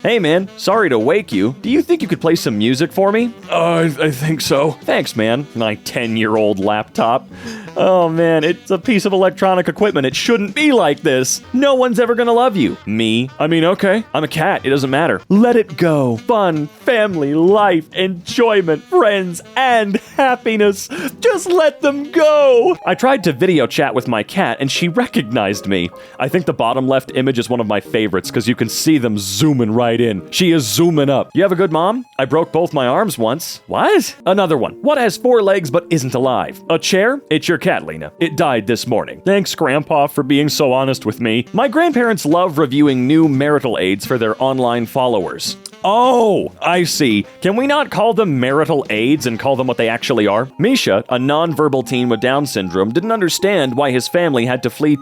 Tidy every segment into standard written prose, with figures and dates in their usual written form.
Hey man, sorry to wake you. Do you think you could play some music for me? I think so. Thanks, man. My 10-year-old laptop. Oh man, it's a piece of electronic equipment. It shouldn't be like this. No one's ever gonna love you. Me? I mean, okay. I'm a cat. It doesn't matter. Let it go. Fun, family, life, enjoyment, friends, and happiness. Just let them go. I tried to video chat with my cat and she recognized me. I think the bottom left image is one of my favorites because you can see them zooming right in. She is zooming up. You have a good mom? I broke both my arms once. What? Another one. What has 4 legs but isn't alive? A chair? It's your cat, Lena. It died this morning. Thanks, Grandpa, for being so honest with me. My grandparents love reviewing new marital aids for their online followers. Oh, I see. Can we not call them marital aids and call them what they actually are? Misha, a nonverbal teen with Down syndrome, didn't understand why his family had to flee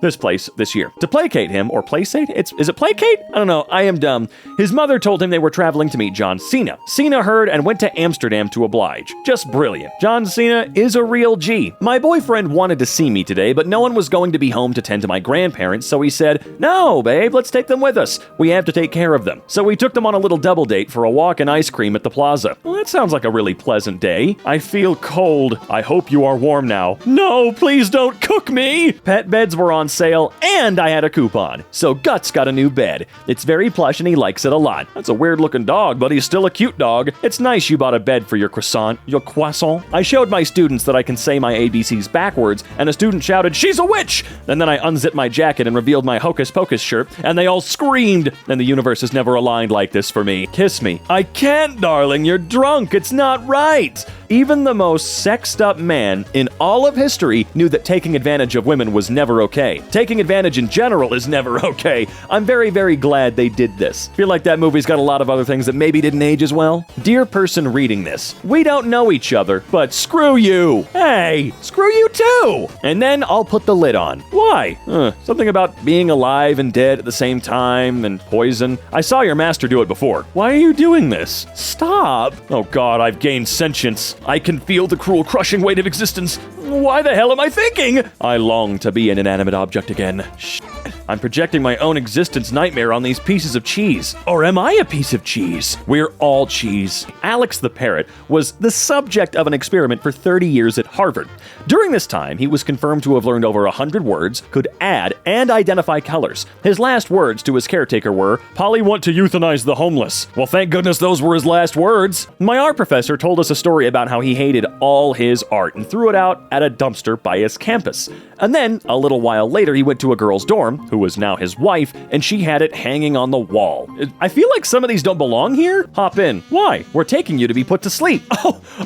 this place this year. To placate him, or placate? Is it placate? I don't know. I am dumb. His mother told him they were traveling to meet John Cena. Cena heard and went to Amsterdam to oblige. Just brilliant. John Cena is a real G. My boyfriend wanted to see me today, but no one was going to be home to tend to my grandparents, so he said, "No, babe, let's take them with us. We have to take care of them." So we took them on a little double date for a walk and ice cream at the plaza. Well, that sounds like a really pleasant day. I feel cold. I hope you are warm now. No, please don't cook me. Pet beds were on sale and I had a coupon. So Guts got a new bed. It's very plush and he likes it a lot. That's a weird looking dog, but he's still a cute dog. It's nice you bought a bed for your croissant. Your croissant. I showed my students that I can say my ABCs backwards and a student shouted, "She's a witch!" And then I unzipped my jacket and revealed my Hocus Pocus shirt and they all screamed. And the universe is never aligned like this for me. Kiss me. I can't, darling. You're drunk. It's not right. Even the most sexed up man in all of history knew that taking advantage of women was never okay. Taking advantage in general is never okay. I'm very, very glad they did this. Feel like that movie's got a lot of other things that maybe didn't age as well. Dear person reading this, we don't know each other, but screw you. Hey, screw you too. And then I'll put the lid on. Why? Something about being alive and dead at the same time and poison. I saw your master do it before. Why are you doing this? Stop. Oh God, I've gained sentience. I can feel the cruel crushing weight of existence. Why the hell am I thinking? I long to be an inanimate object again. Shit. I'm projecting my own existence nightmare on these pieces of cheese. Or am I a piece of cheese? We're all cheese. Alex the parrot was the subject of an experiment for 30 years at Harvard. During this time, he was confirmed to have learned over 100 words, could add and identify colors. His last words to his caretaker were, "Polly want to euthanize the homeless." Well, thank goodness those were his last words. My art professor told us a story about how he hated all his art and threw it out at a dumpster by his campus. And then, a little while later, he went to a girl's dorm, who was now his wife, and she had it hanging on the wall. I feel like some of these don't belong here. Hop in. Why? We're taking you to be put to sleep.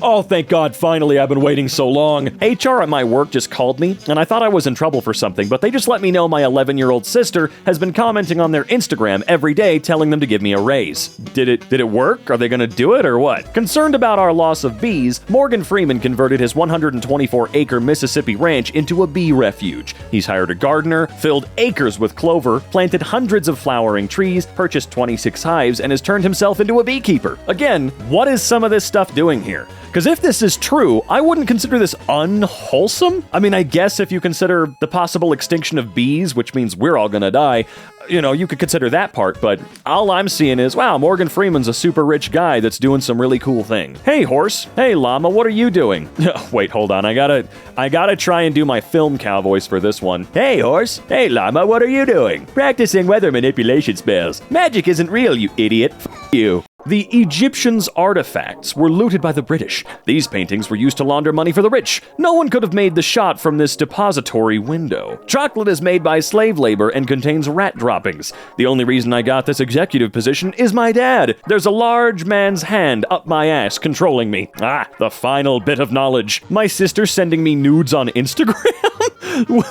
Oh, thank God, finally, I've been waiting so long. HR at my work just called me, and I thought I was in trouble for something, but they just let me know my 11-year-old sister has been commenting on their Instagram every day telling them to give me a raise. Did it work? Are they gonna do it or what? Concerned about our loss of bees, Morgan Freeman converted his 124-acre Mississippi ranch into a bee refuge. He's hired a gardener, filled acres with clover, planted hundreds of flowering trees, purchased 26 hives, and has turned himself into a beekeeper. Again, what is some of this stuff doing here? Because if this is true, I wouldn't consider this unwholesome. I mean, I guess if you consider the possible extinction of bees, which means we're all gonna die, you could consider that part, but all I'm seeing is, wow, Morgan Freeman's a super rich guy that's doing some really cool thing. Hey, horse. Hey, llama, what are you doing? Wait, hold on. I gotta try and do my film cow voice for this one. Hey, horse. Hey, llama, what are you doing? Practicing weather manipulation spells. Magic isn't real, you idiot. F*** you. The Egyptians' artifacts were looted by the British. These paintings were used to launder money for the rich. No one could have made the shot from this depository window. Chocolate is made by slave labor and contains rat droppings. The only reason I got this executive position is my dad. There's a large man's hand up my ass controlling me. The final bit of knowledge. My sister sending me nudes on Instagram?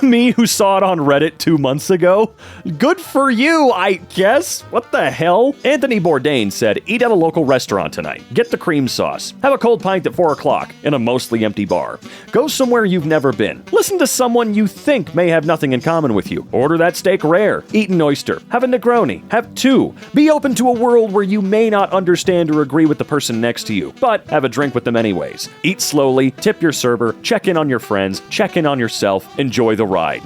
Me who saw it on Reddit 2 months ago? Good for you, I guess. What the hell? Anthony Bourdain said, eat at a local restaurant tonight. Get the cream sauce. Have a cold pint at 4 o'clock in a mostly empty bar. Go somewhere you've never been. Listen to someone you think may have nothing in common with you. Order that steak rare. Eat an oyster. Have a Negroni. Have 2. Be open to a world where you may not understand or agree with the person next to you, but have a drink with them anyways. Eat slowly. Tip your server. Check in on your friends. Check in on yourself. Enjoy the ride.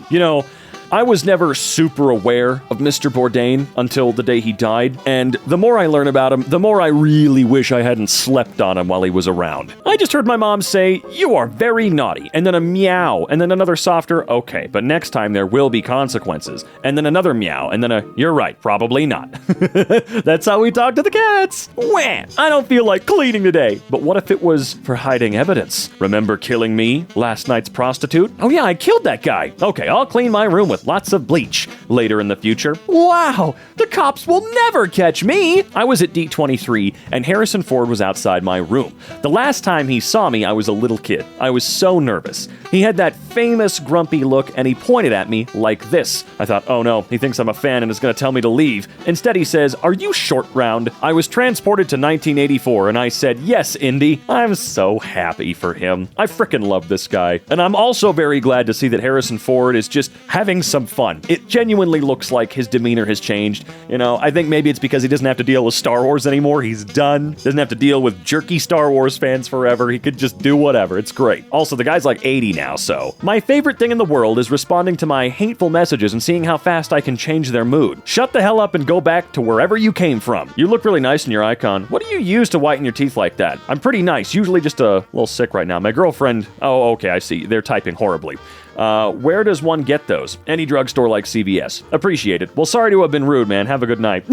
I was never super aware of Mr. Bourdain until the day he died, and the more I learn about him, the more I really wish I hadn't slept on him while he was around. I just heard my mom say, "You are very naughty," and then a meow, and then another softer, "Okay, but next time there will be consequences," and then another meow, and then a, "You're right, probably not." That's how we talk to the cats. Wham! I don't feel like cleaning today. But what if it was for hiding evidence? Remember killing me, last night's prostitute? Oh yeah, I killed that guy. Okay, I'll clean my room with lots of bleach later in the future. Wow, the cops will never catch me. I was at D23 and Harrison Ford was outside my room. The last time he saw me, I was a little kid. I was so nervous. He had that famous grumpy look and he pointed at me like this. I thought, oh no, he thinks I'm a fan and is going to tell me to leave. Instead he says, "Are you short round?" I was transported to 1984 and I said, "Yes, Indy." I'm so happy for him. I frickin' love this guy. And I'm also very glad to see that Harrison Ford is just having some fun. It genuinely looks like his demeanor has changed. You know, I think maybe it's because he doesn't have to deal with Star Wars anymore. He's done. Doesn't have to deal with jerky Star Wars fans forever. He could just do whatever. It's great. Also, the guy's like 80 now, so. My favorite thing in the world is responding to my hateful messages and seeing how fast I can change their mood. Shut the hell up and go back to wherever you came from. You look really nice in your icon. What do you use to whiten your teeth like that? I'm pretty nice, usually just a little sick right now. My girlfriend, oh, okay, I see. They're typing horribly. Where does one get those? Any drugstore like CVS. Appreciate it. Well, sorry to have been rude, man. Have a good night.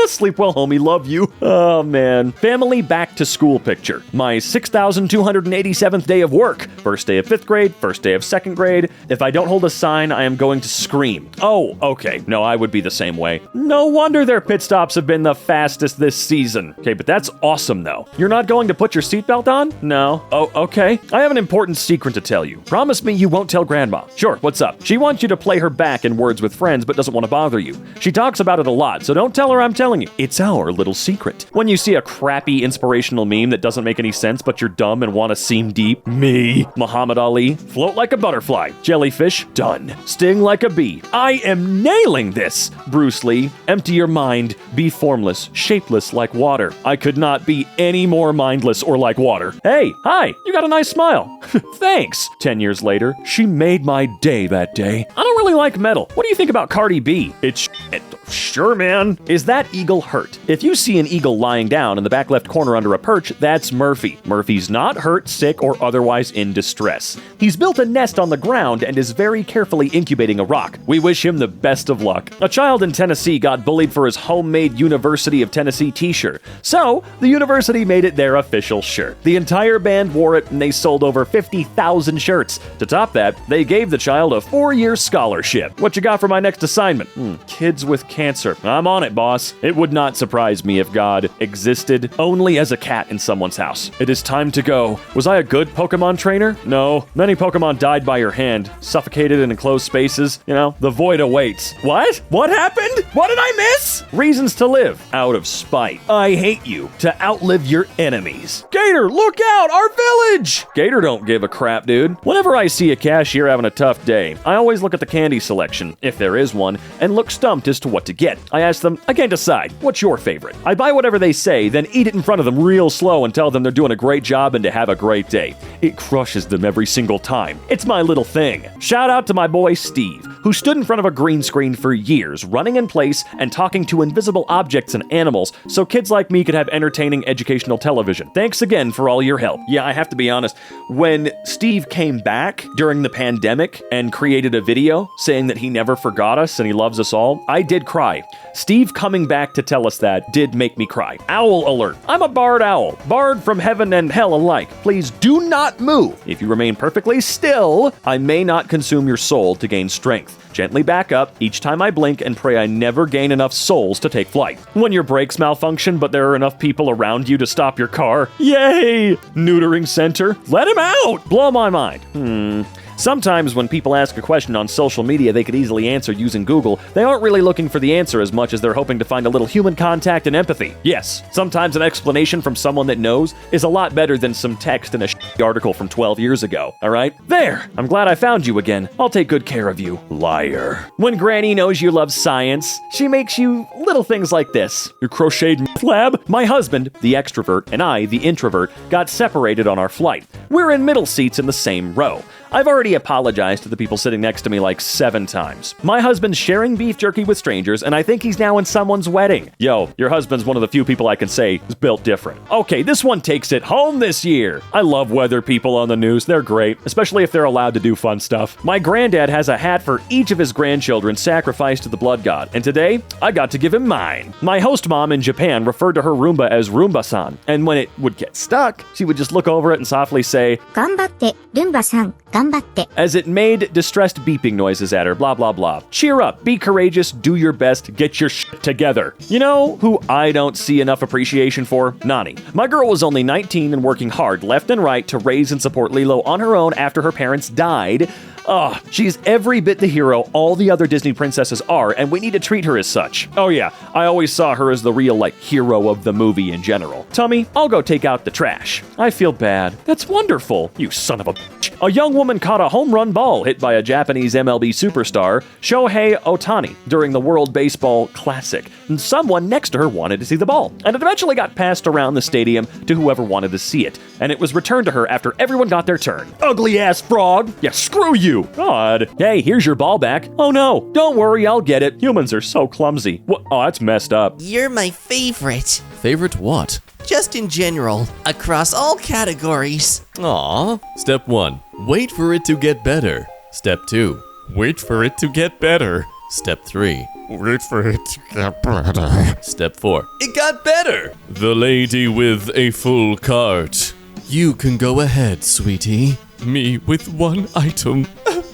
Sleep well, homie. Love you. Oh, man. Family back to school picture. My 6,287th day of work. First day of 5th grade. First day of 2nd grade. If I don't hold a sign, I am going to scream. Oh, okay. No, I would be the same way. No wonder their pit stops have been the fastest this season. Okay, but that's awesome, though. You're not going to put your seatbelt on? No. Oh, okay. I have an important secret to tell you. Promise me you won't tell Grandma. Sure, what's up? She wants you to play her back in Words with Friends, but doesn't want to bother you. She talks about it a lot, so don't tell her I'm telling you. It's our little secret. When you see a crappy inspirational meme that doesn't make any sense, but you're dumb and want to seem deep, me. Muhammad Ali, float like a butterfly. Jellyfish, done. Sting like a bee. I am nailing this. Bruce Lee, empty your mind. Be formless, shapeless like water. I could not be any more mindless or like water. Hey, hi, you got a nice smile. Thanks. 10 years later, she made my day that day. I don't really like metal. What do you think about Cardi B? It's shit. Sure, man. Is that eagle hurt? If you see an eagle lying down in the back left corner under a perch, that's Murphy. Murphy's not hurt, sick, or otherwise in distress. He's built a nest on the ground and is very carefully incubating a rock. We wish him the best of luck. A child in Tennessee got bullied for his homemade University of Tennessee t-shirt. So, the university made it their official shirt. The entire band wore it and they sold over 50,000 shirts. To top that, they gave the child a 4-year scholarship. What you got for my next assignment? Kids with cancer. I'm on it, boss. It would not surprise me if God existed only as a cat in someone's house. It is time to go. Was I a good Pokemon trainer? No. Many Pokemon died by your hand, suffocated in enclosed spaces. You know, the void awaits. What? What happened? What did I miss? Reasons to live. Out of spite. I hate you. To outlive your enemies. Gator, look out! Our village! Gator don't give a crap, dude. Whenever I see a cashier having a tough day, I always look at the candy selection, if there is one, and look stumped as to what to get. I ask them, I can't decide. What's your favorite? I buy whatever they say, then eat it in front of them real slow and tell them they're doing a great job and to have a great day. It crushes them every single time. It's my little thing. Shout out to my boy Steve, who stood in front of a green screen for years, running in place and talking to invisible objects and animals so kids like me could have entertaining educational television. Thanks again for all your help. Yeah, I have to be honest. When Steve came back during the pandemic and created a video saying that he never forgot us and he loves us all, I did cry. Steve coming back to tell us that did make me cry. Owl alert. I'm a barred owl. Barred from heaven and hell alike. Please do not move. If you remain perfectly still, I may not consume your soul to gain strength. Gently back up each time I blink and pray I never gain enough souls to take flight. When your brakes malfunction but there are enough people around you to stop your car, yay! Neutering center, let him out! Blow my mind. Sometimes when people ask a question on social media they could easily answer using Google, they aren't really looking for the answer as much as they're hoping to find a little human contact and empathy. Yes, sometimes an explanation from someone that knows is a lot better than some text in a article from 12 years ago, alright? There! I'm glad I found you again. I'll take good care of you. Liar. When Granny knows you love science, she makes you little things like this. Your crocheted lab? My husband, the extrovert, and I, the introvert, got separated on our flight. We're in middle seats in the same row. I've already apologized to the people sitting next to me like 7 times. My husband's sharing beef jerky with strangers, and I think he's now in someone's wedding. Yo, your husband's one of the few people I can say is built different. Okay, this one takes it home this year. I love weather people on the news. They're great, especially if they're allowed to do fun stuff. My granddad has a hat for each of his grandchildren sacrificed to the blood god, and today, I got to give him mine. My host mom in Japan referred to her Roomba as Roomba-san, and when it would get stuck, she would just look over it and softly say, 頑張って、ルンバさん、頑張って。 as it made distressed beeping noises at her, blah blah blah. Cheer up, be courageous, do your best, get your shit together. You know who I don't see enough appreciation for? Nani. My girl was only 19 and working hard left and right to raise and support Lilo on her own after her parents died. Ugh, she's every bit the hero all the other Disney princesses are, and we need to treat her as such. Oh yeah, I always saw her as the real, hero of the movie in general. Tummy, I'll go take out the trash. I feel bad. That's wonderful, you son of a bitch. A young woman caught a home run ball hit by a Japanese MLB superstar, Shohei Ohtani, during the World Baseball Classic, and someone next to her wanted to see the ball, and it eventually got passed around the stadium to whoever wanted to see it, and it was returned to her after everyone got their turn. Ugly-ass frog! Yeah, screw you! God. Hey, here's your ball back. Oh no, don't worry, I'll get it. Humans are so clumsy. What? Oh, that's messed up. You're my favorite. Favorite what? Just in general, across all categories. Aw. Step 1. Wait for it to get better. Step 2. Wait for it to get better. Step 3. Wait for it to get better. Step 4. It got better! The lady with a full cart. You can go ahead, sweetie. Me with 1 item.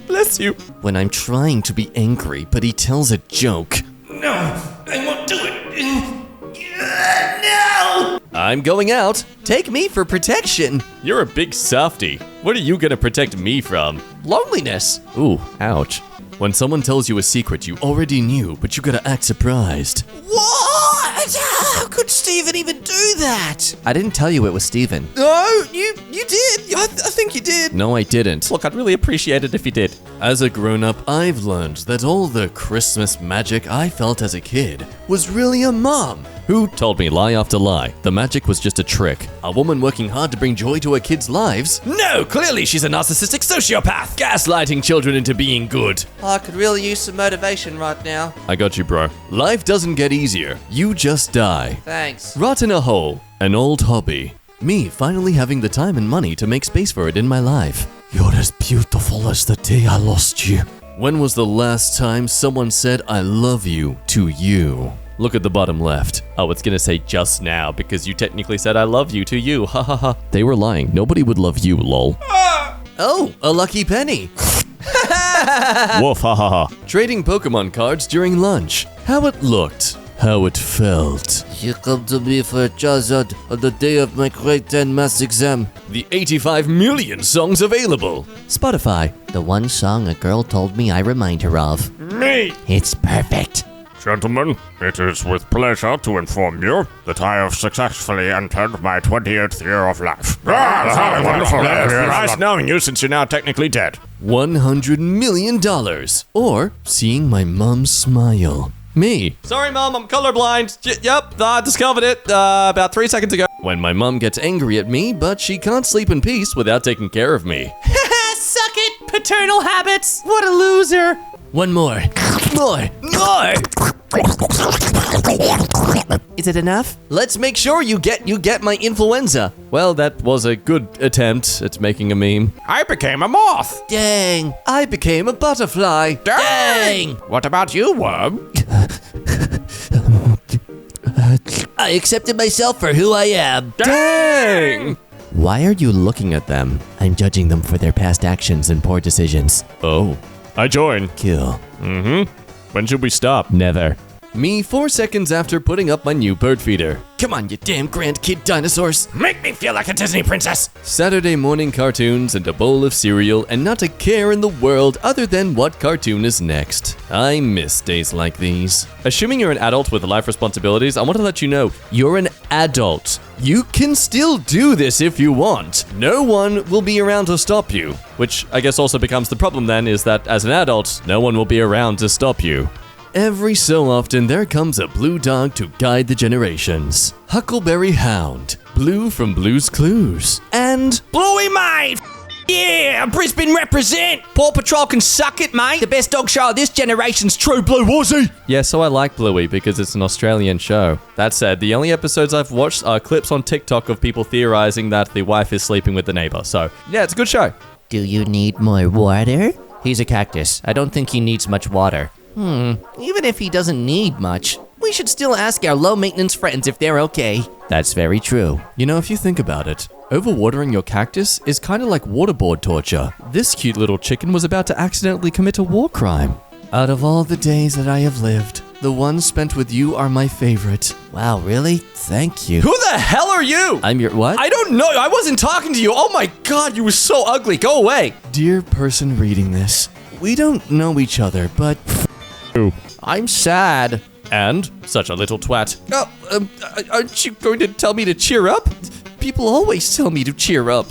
Bless you. When I'm trying to be angry, but he tells a joke. No, I won't do it. No! I'm going out. Take me for protection. You're a big softy. What are you gonna protect me from? Loneliness. Ooh, ouch. When someone tells you a secret you already knew, but you gotta act surprised. What? How could Steven even do that? I didn't tell you it was Steven. No, you did. I think you did. No, I didn't. Look, I'd really appreciate it if you did. As a grown-up, I've learned that all the Christmas magic I felt as a kid was really a mom who told me lie after lie. The magic was just a trick. A woman working hard to bring joy to her kids' lives? No, clearly she's a narcissistic sociopath, gaslighting children into being good. I could really use some motivation right now. I got you, bro. Life doesn't get easier. You just die. Thanks. Rot in a hole. An old hobby. Me finally having the time and money to make space for it in my life. You're as beautiful as the day I lost you. When was the last time someone said I love you to you? Look at the bottom left. Oh, it's gonna say just now because you technically said I love you to you. Ha ha ha. They were lying. Nobody would love you, lol. Oh, a lucky penny. Woof, ha ha ha. Trading Pokemon cards during lunch. How it looked. How it felt. You come to me for a Charizard on the day of my grade 10 maths exam. The 85 million songs available. Spotify. The one song a girl told me I remind her of. Me! It's perfect. Gentlemen, it is with pleasure to inform you that I have successfully entered my 28th year of life. Ah, wonderful. Nice knowing you since you're now technically dead. $100 million. Or seeing my mom smile. Me. Sorry, Mom, I'm colorblind. Yep, I discovered it about 3 seconds ago. When my mom gets angry at me, but she can't sleep in peace without taking care of me. Suck it, paternal habits. What a loser. One more. More. Is it enough? Let's make sure you get my influenza. Well, that was a good attempt at making a meme. I became a moth. Dang. I became a butterfly. Dang. What about you, worm? I accepted myself for who I am. Dang! Why are you looking at them? I'm judging them for their past actions and poor decisions. Oh. I join. Kill. When should we stop? Never. Me 4 seconds after putting up my new bird feeder. Come on, you damn grandkid dinosaurs. Make me feel like a Disney princess. Saturday morning cartoons and a bowl of cereal and not a care in the world other than what cartoon is next. I miss days like these. Assuming you're an adult with life responsibilities, I want to let you know, you're an adult. You can still do this if you want. No one will be around to stop you. Which I guess also becomes the problem then, is that as an adult, no one will be around to stop you. Every so often, there comes a blue dog to guide the generations. Huckleberry Hound, Blue from Blue's Clues, and Bluey mine! Yeah, Brisbane represent. Paw Patrol can suck it, mate. The best dog show of this generation's True Blue, was he? Yeah, so I like Bluey because it's an Australian show. That said, the only episodes I've watched are clips on TikTok of people theorizing that the wife is sleeping with the neighbor. So, yeah, it's a good show. Do you need more water? He's a cactus. I don't think he needs much water. Even if he doesn't need much, we should still ask our low-maintenance friends if they're okay. That's very true. You know, if you think about it, overwatering your cactus is kind of like waterboard torture. This cute little chicken was about to accidentally commit a war crime. Out of all the days that I have lived, the ones spent with you are my favorite. Wow, really? Thank you. Who the hell are you? I'm your what? I don't know. I wasn't talking to you. Oh my god, you were so ugly. Go away. Dear person reading this, we don't know each other, but I'm sad. And such a little twat. Aren't you going to tell me to cheer up? People always tell me to cheer up.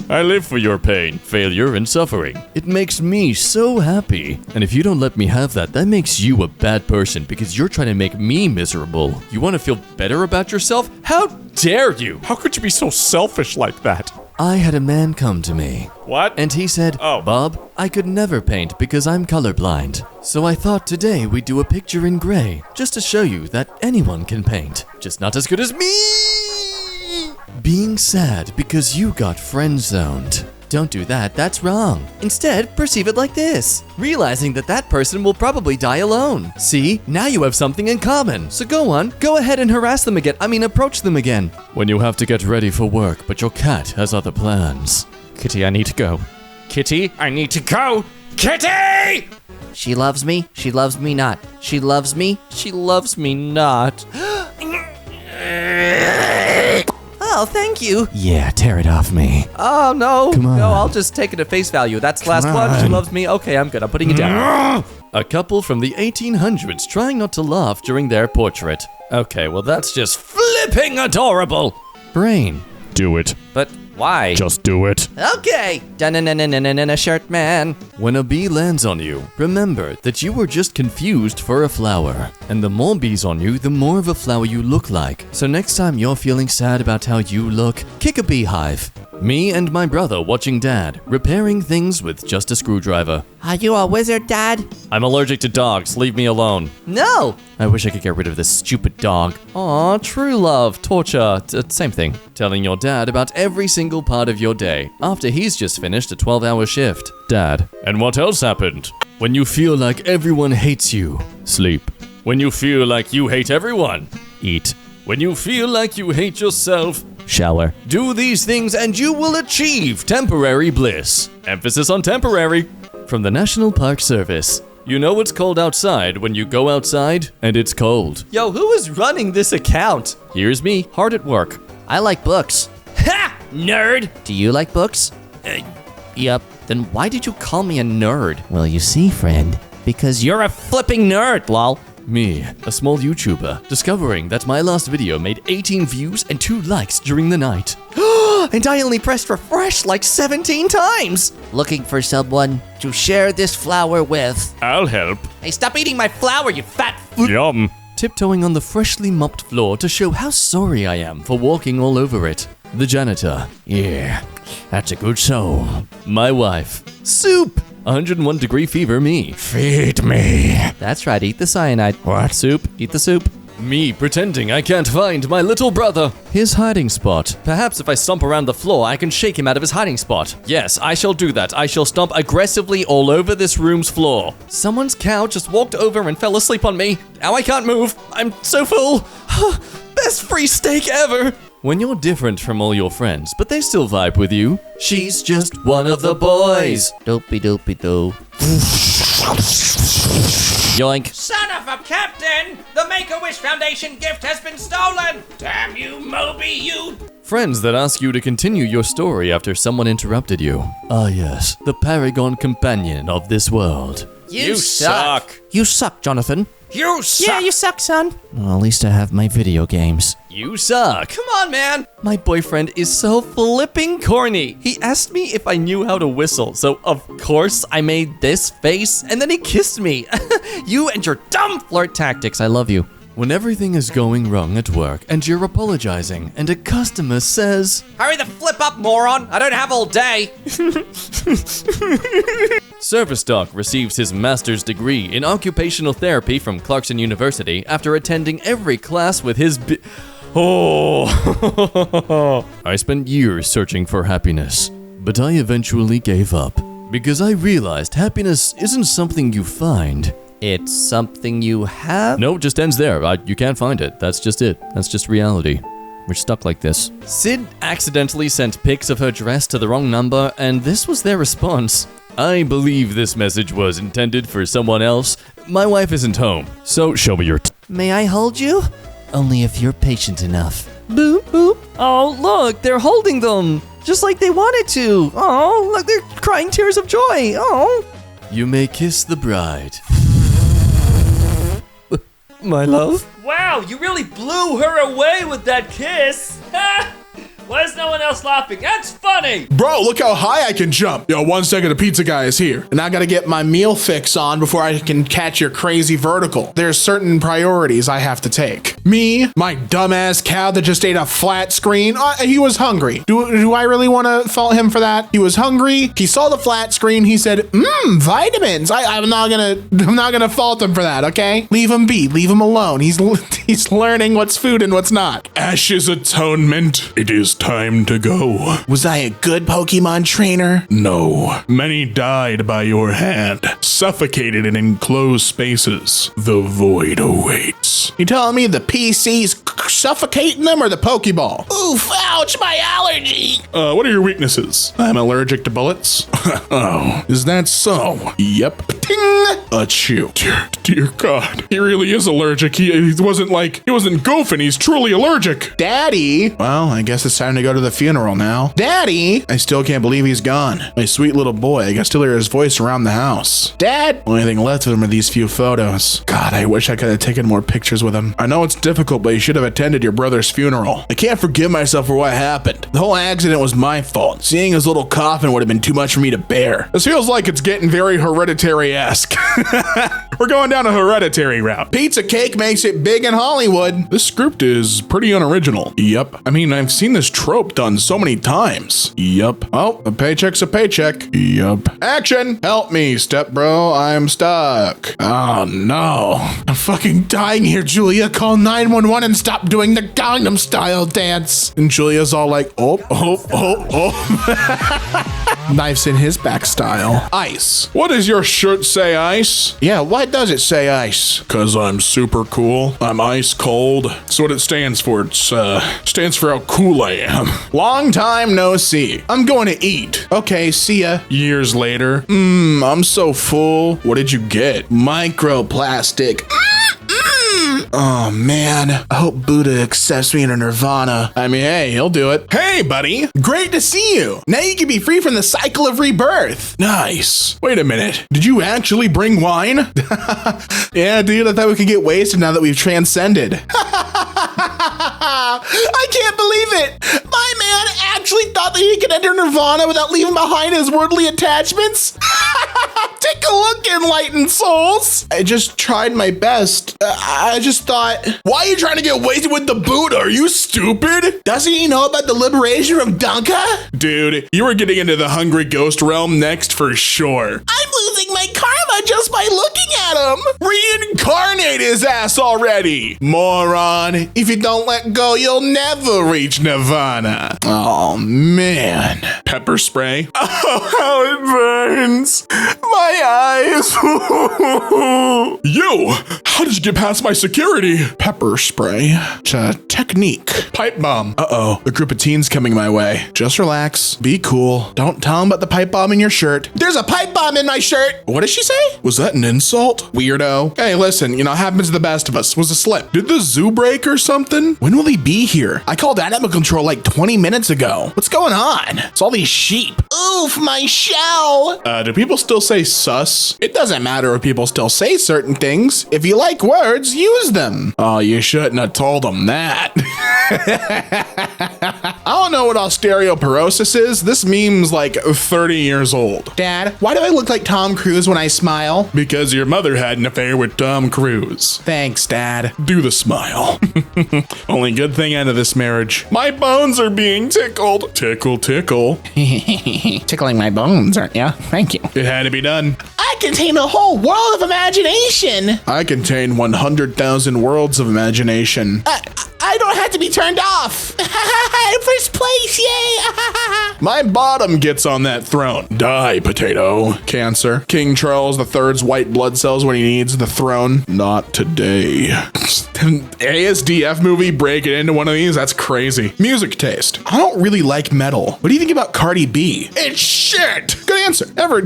I live for your pain, failure, and suffering. It makes me so happy. And if you don't let me have that, that makes you a bad person because you're trying to make me miserable. You want to feel better about yourself? How dare you? How could you be so selfish like that? I had a man come to me. What? And he said, Bob, I could never paint because I'm colorblind. So I thought today we'd do a picture in gray, just to show you that anyone can paint, just not as good as me. Being sad because you got friend-zoned. Don't do that, that's wrong. Instead, perceive it like this. Realizing that that person will probably die alone. See, now you have something in common. So go ahead and harass them again. Approach them again. When you have to get ready for work, but your cat has other plans. Kitty, I need to go. Kitty, I need to go. Kitty! She loves me. She loves me not. She loves me. She loves me not. Oh, thank you. Yeah, tear it off me. Oh, no. Come on. No, I'll just take it at face value. That's the last one. She loves me. Okay, I'm good. I'm putting it down. A couple from the 1800s trying not to laugh during their portrait. Okay, well, that's just flipping adorable. Brain. Do it. But why? Just do it. Okay. Dun-dun-dun-dun-dun-dun, shirt man. When a bee lands on you, remember that you were just confused for a flower. And the more bees on you, the more of a flower you look like. So next time you're feeling sad about how you look, kick a beehive. Me and my brother watching Dad, repairing things with just a screwdriver. Are you a wizard, Dad? I'm allergic to dogs, leave me alone. No. I wish I could get rid of this stupid dog. Aw, true love, torture, same thing. Telling your dad about every single part of your day, after he's just finished a 12-hour shift. Dad. And what else happened? When you feel like everyone hates you, sleep. When you feel like you hate everyone, eat. When you feel like you hate yourself, shower. Do these things and you will achieve temporary bliss. Emphasis on temporary. From the National Park Service. You know it's cold outside when you go outside, and it's cold. Yo, who is running this account? Here's me, hard at work. I like books. Ha! Nerd. Do you like books? Yep. Then why did you call me a nerd? Well, you see, friend, because You're a flipping nerd, lol. Me, a small YouTuber, discovering that my last video made 18 views and 2 likes during the night. And I only pressed refresh like 17 times! looking for someone to share this flower with. I'll help. Hey, stop eating my flower, you fat Yum. Tiptoeing on the freshly mopped floor to show how sorry I am for walking all over it. The janitor. Yeah, that's a good soul. My wife. Soup! 101 degree fever me. Feed me. That's right, eat the cyanide. What? Soup, eat the soup. Me pretending I can't find my little brother. His hiding spot. Perhaps if I stomp around the floor, I can shake him out of his hiding spot. Yes, I shall do that. I shall stomp aggressively all over this room's floor. Someone's cow just walked over and fell asleep on me. Now I can't move. I'm so full. Best free steak ever. When you're different from all your friends, but they still vibe with you, she's just one of the boys. Doopy doopy doo. Yoink. Son of a captain! The Make-A-Wish Foundation gift has been stolen! Damn you, Moby, you... Friends that ask you to continue your story after someone interrupted you. Ah yes, the paragon companion of this world. You suck! You suck, Jonathan. You suck! Yeah, you suck, son. Well, at least I have my video games. You suck. Come on, man. My boyfriend is so flipping corny. He asked me if I knew how to whistle, so of course I made this face, and then he kissed me. You and your dumb flirt tactics. I love you. When everything is going wrong at work and you're apologizing and a customer says, Hurry the flip up, moron. I don't have all day. Service Dog receives his master's degree in occupational therapy from Clarkson University after attending every class with his I spent years searching for happiness, but I eventually gave up because I realized happiness isn't something you find. It's something you have? No, it just ends there. You can't find it. That's just it. That's just reality. We're stuck like this. Sid accidentally sent pics of her dress to the wrong number, and this was their response. I believe this message was intended for someone else. My wife isn't home, so show me your May I hold you? Only if you're patient enough. Boop, boop. Oh, look, they're holding them. Just like they wanted to. Oh, look, they're crying tears of joy. Oh. You may kiss the bride. My love? Wow, you really blew her away with that kiss. Why is no one else laughing? That's funny. Bro, look how high I can jump. Yo, 1 second, the pizza guy is here. And I gotta get my meal fix on before I can catch your crazy vertical. There's certain priorities I have to take. Me, my dumbass cow that just ate a flat screen. He was hungry. Do I really want to fault him for that? He was hungry. He saw the flat screen. He said, vitamins. I'm not gonna fault him for that, okay? Leave him be. Leave him alone. He's learning what's food and what's not. Ash's atonement. It is time to go. Was I a good Pokemon trainer? No. Many died by your hand, suffocated in enclosed spaces. The void awaits. You telling me the PC's suffocating them or the Pokeball? Oof, ouch, my allergy. What are your weaknesses? I'm allergic to bullets. Oh, is that so? Yep. Ting! Achoo. Dear God. He really is allergic. He wasn't goofing. He's truly allergic. Daddy? Well, I guess it's time to go to the funeral now. Daddy? I still can't believe he's gone. My sweet little boy. I can still hear his voice around the house. Dad? Only thing left of him are these few photos. God, I wish I could have taken more pictures with him. I know it's difficult, but you should have attended your brother's funeral. I can't forgive myself for what happened. The whole accident was my fault. Seeing his little coffin would have been too much for me to bear. This feels like it's getting very Hereditary-esque. We're going down a Hereditary route. Pizza cake makes it big in Hollywood. This script is pretty unoriginal. Yep. I mean, I've seen this trope done so many times. Yep. Oh, a paycheck's a paycheck. Yep. Action! Help me, step bro. I'm stuck. Oh no. I'm fucking dying here, Julia. Call 911 and stop doing the Gangnam Style dance. And Julia's all like, oh. Knives in his back style. Ice. What does your shirt say, Ice? Yeah, why does it say ice? Cause I'm super cool. I'm ice cold. That's what it stands for. It stands for how cool I am. Long time no see. I'm going to eat. Okay, see ya. Years later. I'm so full. What did you get? Microplastic. Oh man, I hope Buddha accepts me into Nirvana. I mean, hey, he'll do it. Hey, buddy. Great to see you. Now you can be free from the cycle of rebirth. Nice. Wait a minute. Did you actually bring wine? Yeah, dude, I thought we could get wasted now that we've transcended. I can't believe it. My man actually thought that he could enter Nirvana without leaving behind his worldly attachments. Take a look, enlightened souls. I just tried my best. I just thought, why are you trying to get wasted with the Buddha? Are you stupid? Doesn't he know about the liberation from Dunka? Dude, you are getting into the hungry ghost realm next for sure. I'm losing my karma just by looking at him. Reincarnate his ass already. Moron. If you don't let go, you'll never reach Nirvana. Oh, man. Pepper spray. Oh, how it burns. My eyes. You! How did you get past my security? Pepper spray. Technique. Pipe bomb. Uh-oh. A group of teens coming my way. Just relax. Be cool. Don't tell them about the pipe bomb in your shirt. There's a pipe bomb in my shirt. What did she say? Was that an insult? Weirdo. Hey, listen, it happens to the best of us. It was a slip. Did the zoo break or something? When will he be here? I called animal control like 20 minutes ago. What's going on? It's all these sheep. Oof, my shell. Do people still say sus? It doesn't matter if people still say certain things. If you like words, use them. Oh, you shouldn't have told them that. I don't know what osteoporosis is. This meme's like 30 years old. Dad, why do I look like Tom Cruise when I smile? Because your mother had an affair with Tom Cruise. Thanks, Dad. Do the smile. Only good thing out of this marriage. My bones are being tickled. Tickle, tickle. Tickling my bones, aren't you? Thank you. It had to be done. I contain a whole world of imagination. I contain 100,000 worlds of imagination. I don't have to be turned off. First place, yay. My bottom gets on that throne. Die, potato. Cancer. King Charles III's white blood cells when he needs the throne. Not today. ASDF movie breaking into one of these? That's crazy. Music taste. I don't really like metal. What do you think about Cardi B? It's shit. Good answer. Ever.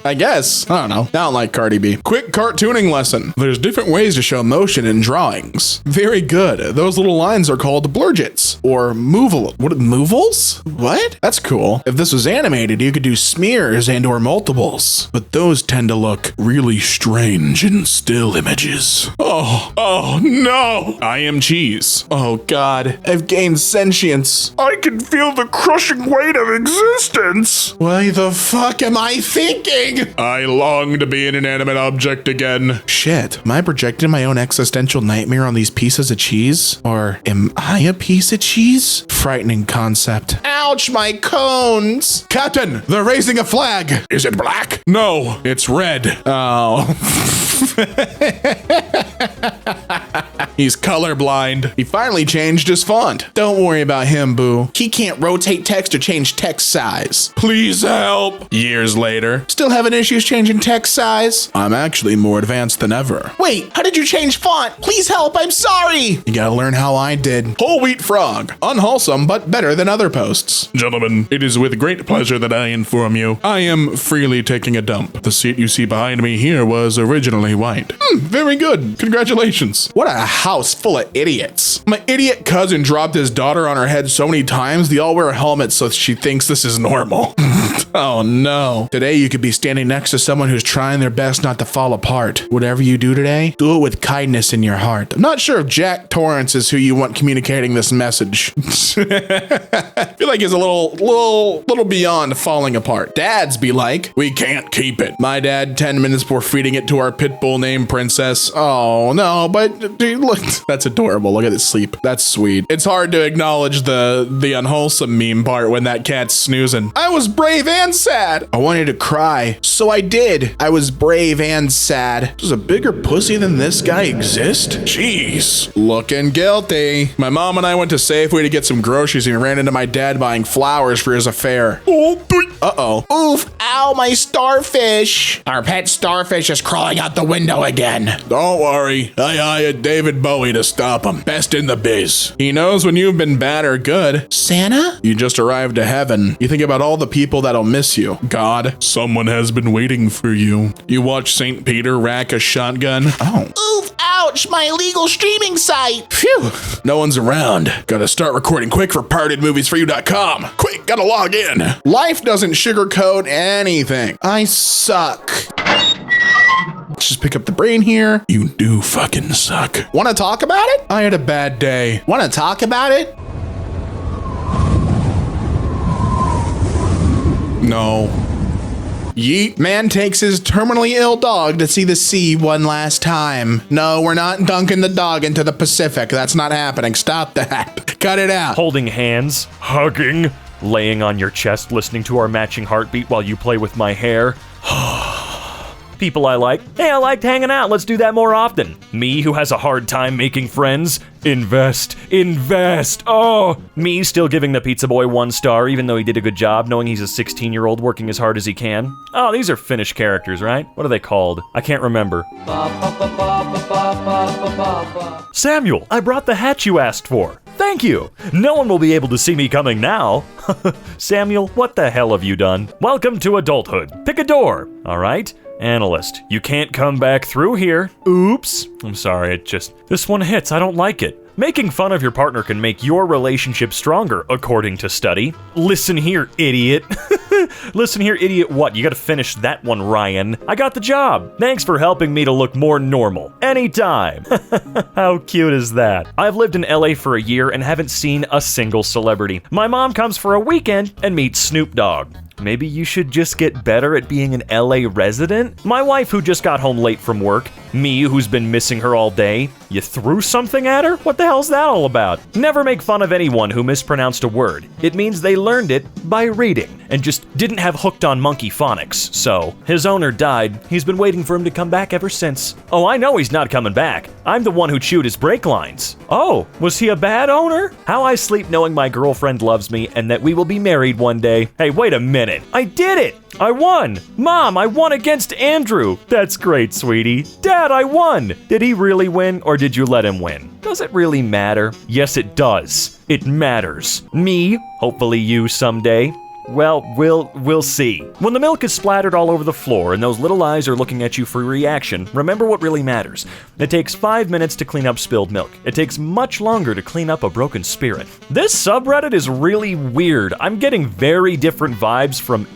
I guess. I don't know. I don't like Cardi B. Quick cartooning lesson. There's different ways to show motion in drawings. Very good. Those little lines are called blurgets or movals? What? That's cool. If this was animated, you could do smears and or multiples, but those tend to look really strange in still images. Oh no. I am cheese. Oh God. I've gained sentience. I can feel the crushing weight of existence. Why the fuck am I thinking? I long to be an inanimate object again. Shit. Am I projecting my own existential nightmare on these pieces of cheese? Or am I a piece of cheese? Frightening concept. Ouch, my cones. Captain, they're raising a flag. Is it black? No, it's red. Oh. He's colorblind. He finally changed his font. Don't worry about him, boo. He can't rotate text or change text size. Please help. Years later, still having issues changing text size? I'm actually more advanced than ever. Wait, how did you change font? Please help, I'm sorry. You gotta learn how I did. Whole wheat frog. Unwholesome, but better than other posts. Gentlemen, it is with great pleasure that I inform you, I am freely taking a dump. The seat you see behind me here was originally white. Very good. Congratulations. What a house full of idiots. My idiot cousin dropped his daughter on her head so many times, they all wear helmets so she thinks this is normal. Oh no. Today you could be standing next to someone who's trying their best not to fall apart. Whatever you do today, do it with kindness in your heart. I'm not sure if Jack Torrance is who you want communicating this message. I feel like he's a little beyond falling apart. Dads be like, we can't keep it. My dad 10 minutes before feeding it to our pit bull named Princess. Oh no, but dude, look, that's adorable. Look at it sleep. That's sweet. It's hard to acknowledge the unwholesome meme part when that cat's snoozing. I was brave and sad. I wanted to cry, so I did. I was brave and sad. Does a bigger pussy than this guy exist? Jeez. Looking guilty. My mom and I went to Safeway to get some groceries and ran into my dad buying flowers for his affair. Uh-oh. Oof. Ow, my starfish. Our pet starfish is crawling out the window again. Don't worry. I hired David Bowie to stop him. Best in the biz. He knows when you've been bad or good. Santa? You just arrived to heaven. You think about all the people that'll miss you. God, someone has been waiting for you. You watch St. Peter rack a shotgun. Oh. Oof. Ouch, my illegal streaming site. Phew. No one's around. Gotta start recording quick for partedmoviesforyou.com. Quick, gotta log in. Life doesn't sugarcoat anything. I suck. Let's just pick up the brain here. You do fucking suck. Wanna talk about it? I had a bad day. Wanna talk about it? No. Yeet. Man takes his terminally ill dog to see the sea one last time. No, we're not dunking the dog into the Pacific. That's not happening. Stop that. Cut it out. Holding hands, hugging, laying on your chest, listening to our matching heartbeat while you play with my hair. People I like. Hey, I liked hanging out. Let's do that more often. Me, who has a hard time making friends. Invest. Oh, me still giving the pizza boy 1 star, even though he did a good job, knowing he's a 16-year-old working as hard as he can. Oh, these are Finnish characters, right? What are they called? I can't remember. Samuel, I brought the hat you asked for. Thank you. No one will be able to see me coming now. Samuel, what the hell have you done? Welcome to adulthood. Pick a door, all right? Analyst, you can't come back through here. Oops. I'm sorry, this one hits. I don't like it. Making fun of your partner can make your relationship stronger, according to study. Listen here, idiot. Listen here, idiot, what? You gotta finish that one, Ryan. I got the job. Thanks for helping me to look more normal. Anytime. How cute is that? I've lived in LA for a year and haven't seen a single celebrity. My mom comes for a weekend and meets Snoop Dogg. Maybe you should just get better at being an LA resident? My wife, who just got home late from work. Me, who's been missing her all day. You threw something at her? What the hell's that all about? Never make fun of anyone who mispronounced a word. It means they learned it by reading and just didn't have hooked on monkey phonics. So, his owner died. He's been waiting for him to come back ever since. Oh, I know he's not coming back. I'm the one who chewed his brake lines. Oh, was he a bad owner? How I sleep knowing my girlfriend loves me and that we will be married one day. Hey, wait a minute. I did it! I won! Mom, I won against Andrew! That's great, sweetie. Dad, I won! Did he really win, or did you let him win? Does it really matter? Yes, it does. It matters. Me, hopefully you someday. Well, we'll see. When the milk is splattered all over the floor and those little eyes are looking at you for reaction, remember what really matters. It takes 5 minutes to clean up spilled milk. It takes much longer to clean up a broken spirit. This subreddit is really weird. I'm getting very different vibes from...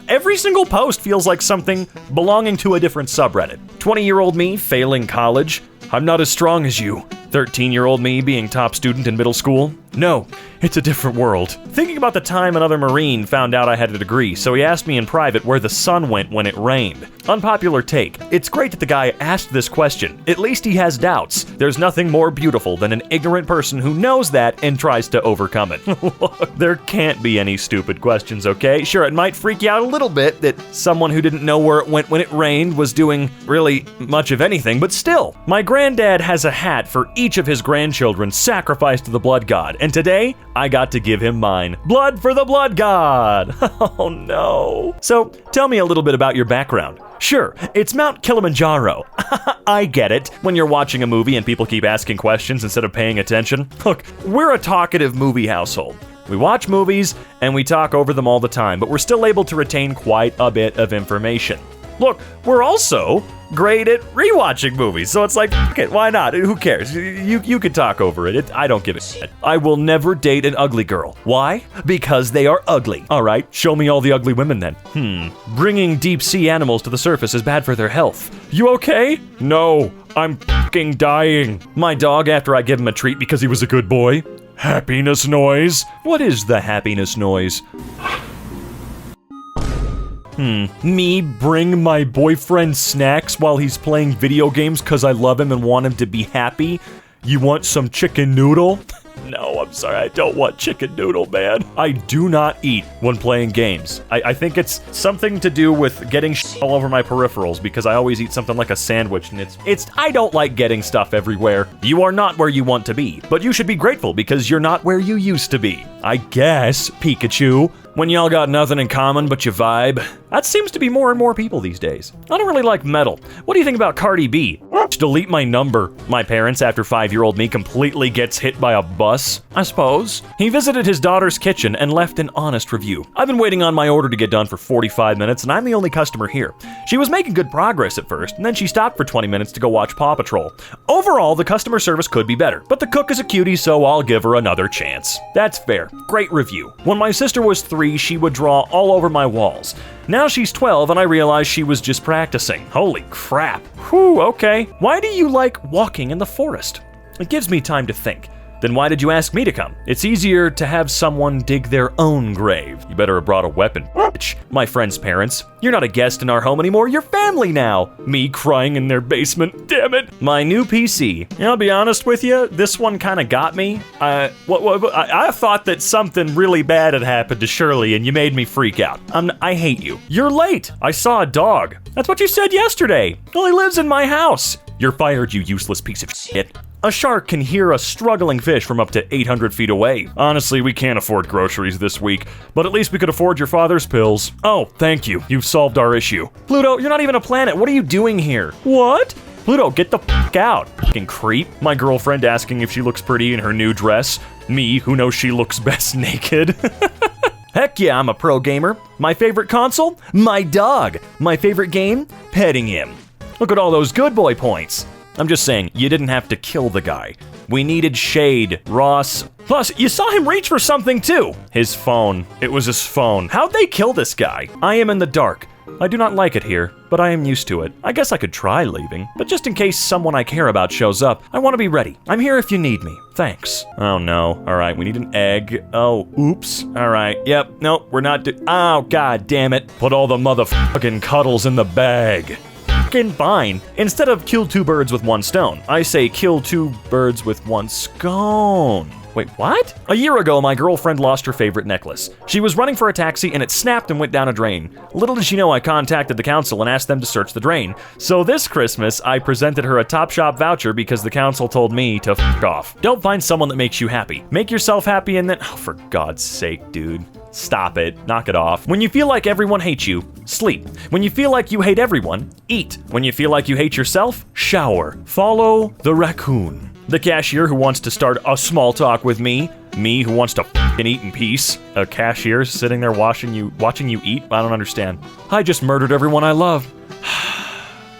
Every single post feels like something belonging to a different subreddit. 20-year-old me failing college. I'm not as strong as you. 13-year-old me being top student in middle school. No, it's a different world. Thinking about the time another Marine found out I had a degree, so he asked me in private where the sun went when it rained. Unpopular take. It's great that the guy asked this question. At least he has doubts. There's nothing more beautiful than an ignorant person who knows that and tries to overcome it. Look, there can't be any stupid questions, okay? Sure, it might freak you out a little bit that someone who didn't know where it went when it rained was doing really much of anything, but still. My granddad has a hat for each of his grandchildren sacrificed to the blood god, and today, I got to give him mine. Blood for the blood god! Oh no. So, tell me a little bit about your background. Sure, it's Mount Kilimanjaro. I get it, when you're watching a movie and people keep asking questions instead of paying attention. Look, we're a talkative movie household. We watch movies and we talk over them all the time, but we're still able to retain quite a bit of information. Look, we're also great at rewatching movies, so it's like, fuck it, why not? Who cares? You can talk over it. I don't give a shit. I will never date an ugly girl. Why? Because they are ugly. All right, show me all the ugly women then. Bringing deep sea animals to the surface is bad for their health. You okay? No, I'm fucking dying. My dog after I give him a treat because he was a good boy. Happiness noise. What is the happiness noise? Me bring my boyfriend snacks while he's playing video games because I love him and want him to be happy? You want some chicken noodle? No, I'm sorry, I don't want chicken noodle, man. I do not eat when playing games. I think it's something to do with getting all over my peripherals because I always eat something like a sandwich and I don't like getting stuff everywhere. You are not where you want to be, but you should be grateful because you're not where you used to be. I guess, Pikachu. When y'all got nothing in common but your vibe. That seems to be more and more people these days. I don't really like metal. What do you think about Cardi B? Delete my number. My parents, after 5-year-old me completely gets hit by a bus, I suppose. He visited his daughter's kitchen and left an honest review. I've been waiting on my order to get done for 45 minutes and I'm the only customer here. She was making good progress at first, and then she stopped for 20 minutes to go watch Paw Patrol. Overall, the customer service could be better, but the cook is a cutie, so I'll give her another chance. That's fair. Great review. When my sister was 3, she would draw all over my walls. Now she's 12 and I realized she was just practicing. Holy crap. Whew, okay. Why do you like walking in the forest? It gives me time to think. Then why did you ask me to come? It's easier to have someone dig their own grave. You better have brought a weapon, bitch. My friend's parents. You're not a guest in our home anymore, you're family now. Me crying in their basement, damn it. My new PC. I'll be honest with you, this one kind of got me. I thought that something really bad had happened to Shirley and you made me freak out. I hate you. You're late. I saw a dog. That's what you said yesterday. Well, he lives in my house. You're fired, you useless piece of shit. A shark can hear a struggling fish from up to 800 feet away. Honestly, we can't afford groceries this week, but at least we could afford your father's pills. Oh, thank you. You've solved our issue. Pluto, you're not even a planet. What are you doing here? What? Pluto, get the f*** out. Fucking creep. My girlfriend asking if she looks pretty in her new dress. Me, who knows she looks best naked. Heck yeah, I'm a pro gamer. My favorite console? My dog. My favorite game? Petting him. Look at all those good boy points. I'm just saying, you didn't have to kill the guy. We needed shade. Ross. Plus, you saw him reach for something too. His phone. It was his phone. How'd they kill this guy? I am in the dark. I do not like it here, but I am used to it. I guess I could try leaving, but just in case someone I care about shows up, I want to be ready. I'm here if you need me. Thanks. Oh no. All right, we need an egg. Oh, oops. All right. Yep. Nope, we're not oh, god damn it. Put all the motherfucking cuddles in the bag. Fucking fine. Instead of kill 2 birds with 1 stone, I say kill 2 birds with 1 scone. Wait, what? A year ago, my girlfriend lost her favorite necklace. She was running for a taxi and it snapped and went down a drain. Little did she know I contacted the council and asked them to search the drain. So this Christmas, I presented her a Topshop voucher because the council told me to f*** off. Don't find someone that makes you happy. Make yourself happy and then, oh, for God's sake, dude. Stop it. Knock it off. When you feel like everyone hates you, sleep. When you feel like you hate everyone, eat. When you feel like you hate yourself, shower. Follow the raccoon. The cashier who wants to start a small talk with me. Me who wants to f***ing eat in peace. A cashier sitting there watching you eat? I don't understand. I just murdered everyone I love.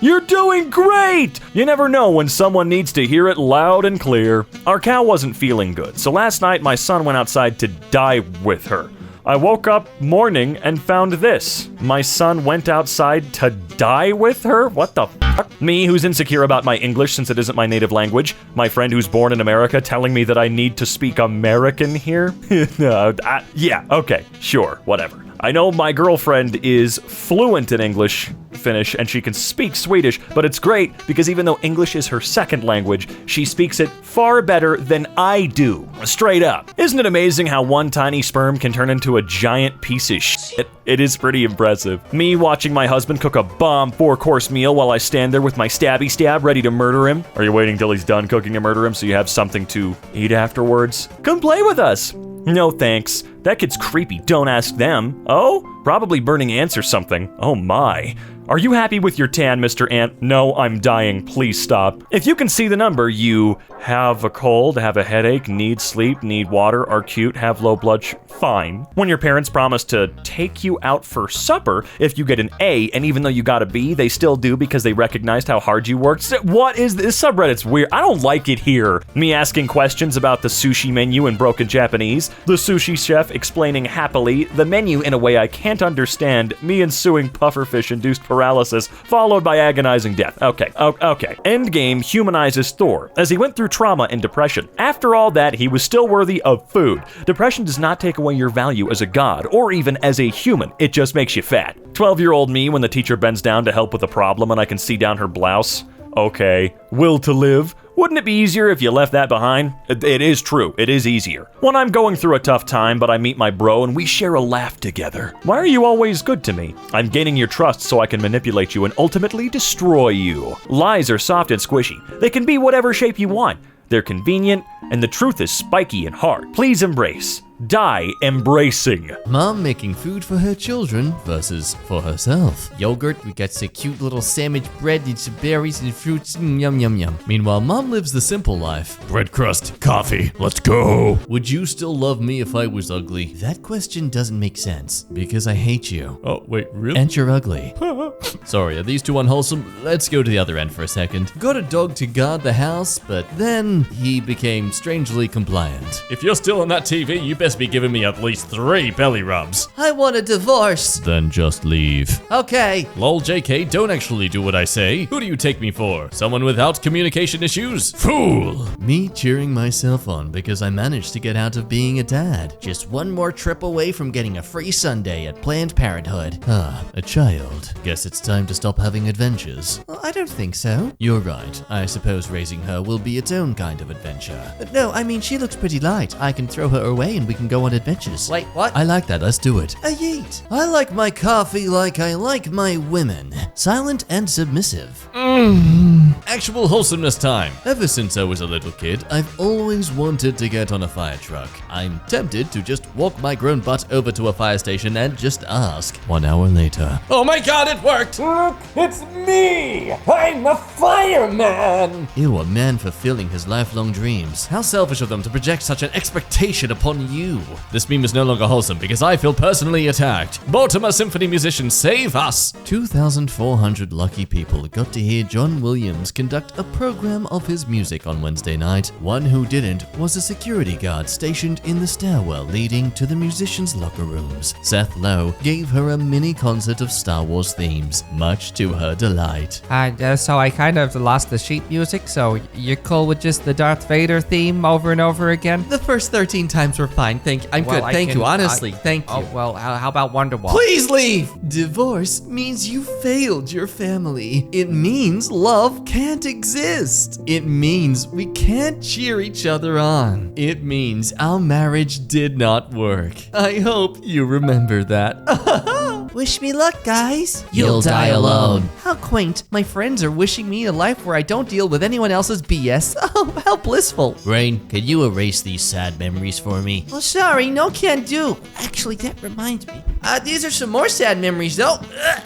You're doing great! You never know when someone needs to hear it loud and clear. Our cow wasn't feeling good, so last night my son went outside to die with her. I woke up morning and found this. My son went outside to die with her? What the fuck? Me, who's insecure about my English since it isn't my native language. My friend who's born in America telling me that I need to speak American here. Yeah, okay, sure, whatever. I know my girlfriend is fluent in English, Finnish, and she can speak Swedish, but it's great because even though English is her second language, she speaks it far better than I do. Straight up. Isn't it amazing how one tiny sperm can turn into a giant piece of shit? It is pretty impressive. Me watching my husband cook a bomb 4-course meal while I stand there with my stabby stab ready to murder him. Are you waiting till he's done cooking to murder him so you have something to eat afterwards? Come play with us. No thanks. That kid's creepy. Don't ask them. Oh? Probably burning ants or something. Oh my. Are you happy with your tan, Mr. Ant? No, I'm dying. Please stop. If you can see the number, you have a cold, have a headache, need sleep, need water, are cute, have low blood fine. When your parents promise to take you out for supper, if you get an A, and even though you got a B, they still do because they recognized how hard you worked. What is this? Subreddit's weird. I don't like it here. Me asking questions about the sushi menu in broken Japanese, the sushi chef explaining happily the menu in a way I can't understand, me ensuing pufferfish-induced paralysis, followed by agonizing death. Okay. Endgame humanizes Thor, as he went through trauma and depression. After all that, he was still worthy of food. Depression does not take away your value as a god, or even as a human. It just makes you fat. 12-year-old me when the teacher bends down to help with a problem and I can see down her blouse. Okay. Will to live. Wouldn't it be easier if you left that behind? It is true. It is easier. When I'm going through a tough time, but I meet my bro and we share a laugh together. Why are you always good to me? I'm gaining your trust so I can manipulate you and ultimately destroy you. Lies are soft and squishy. They can be whatever shape you want. They're convenient, and the truth is spiky and hard. Please embrace. Die embracing. Mom making food for her children versus for herself. Yogurt, we got some cute little sandwich bread and some berries and fruits. Yum, yum, yum. Meanwhile, Mom lives the simple life. Bread crust, coffee, let's go. Would you still love me if I was ugly? That question doesn't make sense because I hate you. Oh, wait, really? And you're ugly. Sorry, are these two unwholesome? Let's go to the other end for a second. Got a dog to guard the house, but then he became strangely compliant. If you're still on that TV, you best be giving me at least 3 belly rubs. I want a divorce. Then just leave. Okay. Lol, JK, don't actually do what I say. Who do you take me for? Someone without communication issues? Fool! Me cheering myself on because I managed to get out of being a dad. Just one more trip away from getting a free Sunday at Planned Parenthood. A child. Guess it's time to stop having adventures. Well, I don't think so. You're right. I suppose raising her will be its own kind of adventure. No, I mean, she looks pretty light. I can throw her away and we can go on adventures. Wait, what? I like that. Let's do it. A yeet. I like my coffee like I like my women. Silent and submissive. Actual wholesomeness time. Ever since I was a little kid, I've always wanted to get on a fire truck. I'm tempted to just walk my grown butt over to a fire station and just ask. 1 hour later. Oh my god, it worked! Look, it's me! I'm a fireman! Ew, a man fulfilling his lifelong dreams. How selfish of them to project such an expectation upon you. This meme is no longer wholesome because I feel personally attacked. Baltimore Symphony musicians, save us! 2,400 lucky people got to hear John Williams conduct a program of his music on Wednesday night. One who didn't was a security guard stationed in the stairwell leading to the musicians' locker rooms. Seth Lowe gave her a mini concert of Star Wars themes, much to her delight. So I kind of lost the sheet music, so you're cool with just the Darth Vader theme over and over again? The first 13 times were fine. I'm good. Thank you. Honestly, thank you. Oh, well, how about Wonderwall? Please leave! Divorce means you failed your family. It means love can't exist. It means we can't cheer each other on. It means our marriage did not work. I hope you remember that. Wish me luck, guys. You'll die alone. How quaint. My friends are wishing me a life where I don't deal with anyone else's BS. Oh, how blissful. Rain, can you erase these sad memories for me? Well, sorry, no can do. Actually, that reminds me. These are some more sad memories, though.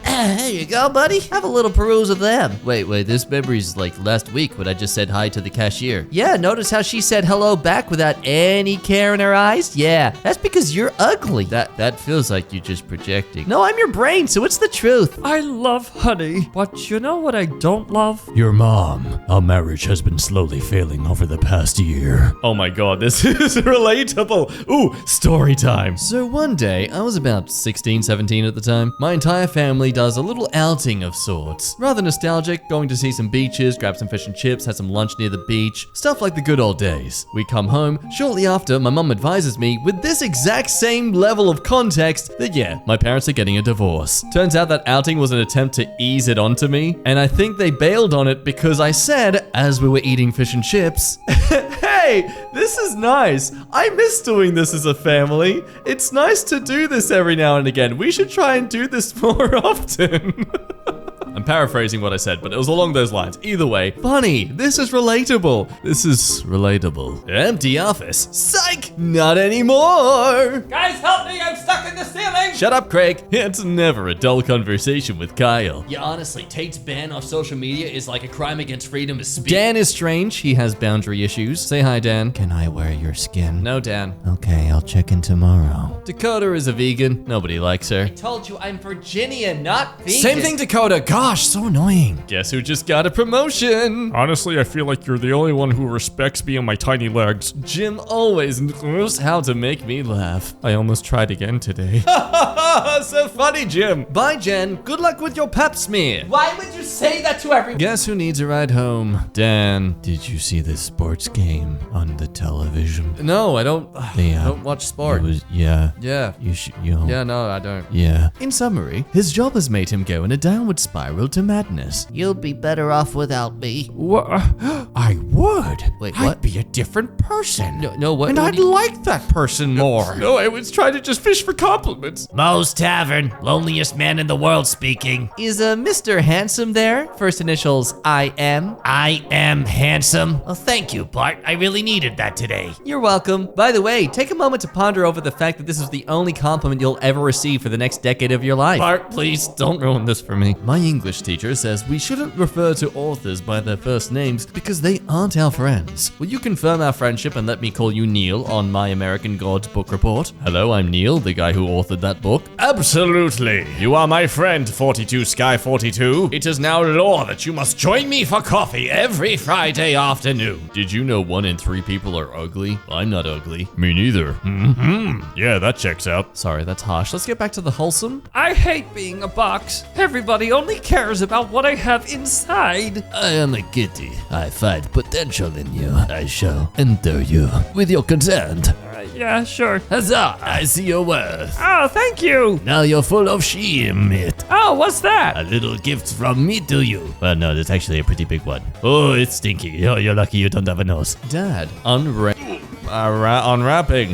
There you go, buddy. Have a little peruse of them. Wait, this memory's like last week when I just said hi to the cashier. Yeah, notice how she said hello back without any care in her eyes? Yeah, that's because you're ugly. That feels like you're just projecting. No, I'm your brain, so it's the truth. I love honey, but you know what I don't love? Your mom. Our marriage has been slowly failing over the past year. Oh my god, this is relatable. Ooh, story time. So one day, I was about 16, 17 at the time. My entire family does a little outing of sorts. Rather nostalgic, going to see some beaches, grab some fish and chips, had some lunch near the beach. Stuff like the good old days. We come home. Shortly after, my mom advises me, with this exact same level of context, that yeah, my parents are getting a divorce. Turns out that outing was an attempt to ease it onto me, and I think they bailed on it because I said, as we were eating fish and chips, hey, this is nice. I miss doing this as a family. It's nice to do this every now and again. We should try and do this more often. I'm paraphrasing what I said, but it was along those lines. Either way, funny. This is relatable. This is relatable. Empty office. Psych! Not anymore. Guys, help me! I'm stuck in the ceiling! Shut up, Craig. It's never a dull conversation with Kyle. Yeah, honestly, Tate's ban off social media is like a crime against freedom of speech. Dan is strange. He has boundary issues. Say hi, Dan. Can I wear your skin? No, Dan. Okay, I'll check in tomorrow. Dakota is a vegan. Nobody likes her. I told you I'm Virginia, not vegan. Same thing, Dakota. Gosh, so annoying. Guess who just got a promotion? Honestly, I feel like you're the only one who respects me and my tiny legs. Jim always knows how to make me laugh. I almost tried again today. So funny, Jim. Bye, Jen. Good luck with your pap smear. Why would you say that to everyone? Guess who needs a ride home? Dan. Did you see this sports game on the television? No, I don't. Yeah. I don't watch sport. Yeah. Yeah. Yeah, no, I don't. Yeah. In summary, his job has made him go in a downward spiral to madness. You'll be better off without me. I would. Wait, I'd what? be a different person. No, what? And what I'd do you- like that person more. No, I was trying to just fish for compliments. Moe's Tavern, loneliest man in the world speaking. Is Mr. Handsome there? First initials IM. I am handsome. Oh, thank you, Bart. I really needed that today. You're welcome. By the way, take a moment to ponder over the fact that this is the only compliment you'll ever receive for the next decade of your life. Bart, please don't ruin this for me. My English teacher says we shouldn't refer to authors by their first names because they aren't our friends. Will you confirm our friendship and let me call you Neil on My American Gods book report? Hello, I'm Neil, the guy who authored that book. Absolutely. You are my friend, 42 Sky 42. It is now law that you must join me for coffee every Friday afternoon. Did you know 1 in 3 people are ugly? I'm not ugly. Me neither. Yeah, that checks out. Sorry, that's harsh. Let's get back to the wholesome. I hate being a box. Everybody only cares about what I have inside. I am a kitty. I find potential in you. I shall enter you. With your consent. Yeah, sure. Huzzah! I see your worth. Oh, thank you. Now you're full of shame, mate. Oh, what's that? A little gift from me to you. Well, no, that's actually a pretty big one. Oh, it's stinky. Oh, you're lucky you don't have a nose. Dad, unwrapping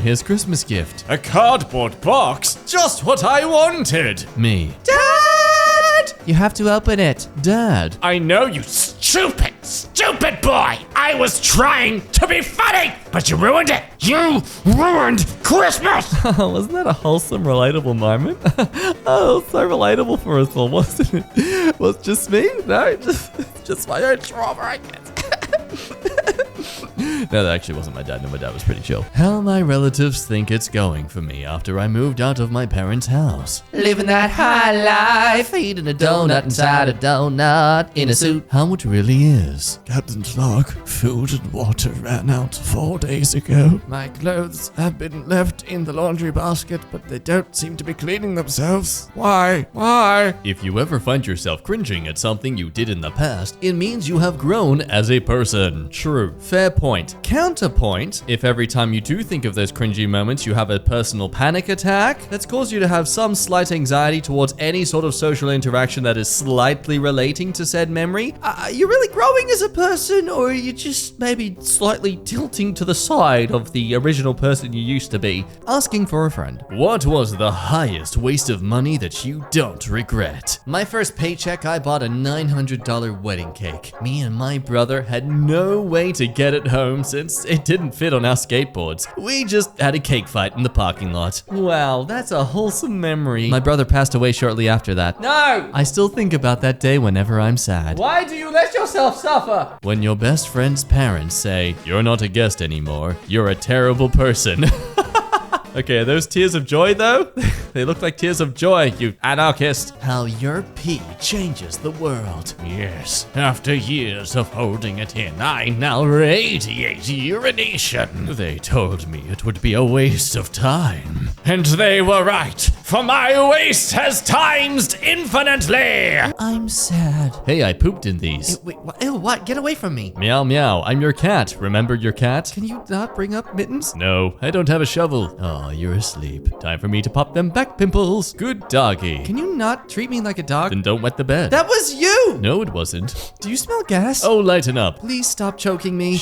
his Christmas gift. A cardboard box? Just what I wanted. Me. Dad! You have to open it. Dad. I know, you stupid boy. I was trying to be funny, but you ruined it. You ruined Christmas. Wasn't that a wholesome, relatable moment? Oh, so relatable for us all, wasn't it? Was it just me? No, just my own trauma, I guess. No, that actually wasn't my dad. No, my dad was pretty chill. How my relatives think it's going for me after I moved out of my parents' house. Living that high life, eating a donut inside a donut in a suit. How it really is. Captain Clark, food and water ran out 4 days ago. My clothes have been left in the laundry basket, but they don't seem to be cleaning themselves. Why? Why? If you ever find yourself cringing at something you did in the past, it means you have grown as a person. True. Fair point. Counterpoint, if every time you do think of those cringy moments, you have a personal panic attack, that's caused you to have some slight anxiety towards any sort of social interaction that is slightly relating to said memory, are you really growing as a person, or are you just maybe slightly tilting to the side of the original person you used to be? Asking for a friend. What was the highest waste of money that you don't regret? My first paycheck, I bought a $900 wedding cake. Me and my brother had no way to get it home since it didn't fit on our skateboards. We just had a cake fight in the parking lot. Wow, that's a wholesome memory. My brother passed away shortly after that. No! I still think about that day whenever I'm sad. Why do you let yourself suffer? When your best friend's parents say, "You're not a guest anymore, you're a terrible person." Okay, are those tears of joy though? They look like tears of joy, you anarchist. How your pee changes the world. Yes, after years of holding it in, I now radiate urination. They told me it would be a waste of time. And they were right, for my waste has timesed infinitely. I'm sad. Hey, I pooped in these. Wait, ew, what? Get away from me. Meow meow, I'm your cat. Remember your cat? Can you not bring up Mittens? No, I don't have a shovel. Oh, you're asleep. Time for me to pop them back pimples. Good doggy. Can you not treat me like a dog? Then don't wet the bed. That was you! No, it wasn't. Do you smell gas? Oh, lighten up. Please stop choking me.